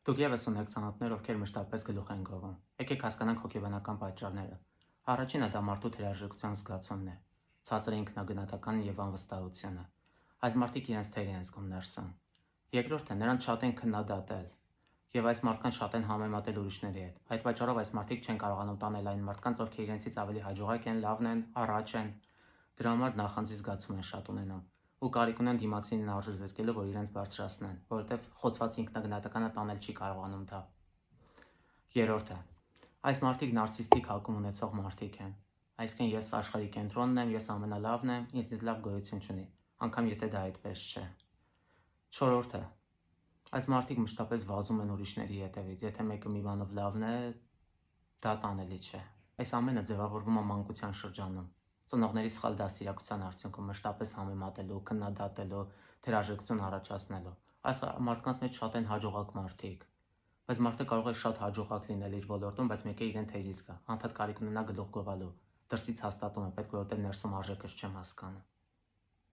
Դուք ևս ունեք ծանոթներ, ովքեր մշտապես գլուխ են գովում։ Եկեք հասկանանք հոգեբանական պատճառները։ Առաջինը դա մարդու թերարժեքության զգացումն է, ցածր ինքնագնահատականն եւ անվստահությունը։ Այս մարդիկ իրենց թերի են զգում ներսում։ Երկրորդը նրանց շատ են քննադատել եւ այս մարդկանց շատ են համեմատել ուրիշների հետ։ Այդ պատճառով այս մարդիկ չեն կարողանում տանել այն մարդկանց, ովքեր իրենցից ավելի հաջողակ են, լավն են, առաջ են։ Դրա համար նախանձի զգացում են շատ ունենում ու կարիք ունեն դիմացինին արժեզրկելու, որ իրենց բարձրացնեն, որովհետև խոցված ինքնագնահատականը տանել չի կարողանում դա։ Երրորդը. այս մարդիկ նարցիսստիկ հակում ունեցող մարդիկ են։ Այսինքն ես աշխարհի կենտրոնն եմ, ես ամենալավն եմ, ինձնից լավ գոյություն չունի, անկամ եթե դա այդպես չէ։ Չորրորդը. այս մարդիկ մշտապես վազում են ուրիշների հետևից, եթե մեկը մի բանով լավն է, դա տանելի չէ։ Այս ամենը ձևավորվում է մանկության շրջանում։ Ծնողների սխալ դաստիարակության արդյունքում մշտապես համեմատելու, քննադատելու, թերարժեքություն առաջացնելու։ Այս մարդկանց մեջ շատ են հաջողակ մարդիկ։ Բայց մարդը կարող է շատ հաջողակ լինել իր ոլորտում, բայց մեկը իրեն թերի զգա, անդադ կարիք ունենա գլուխ գովալու։ Դրսից հաստատում է պետք, որովհետև ներսում արժեքս չեմ հասկանում։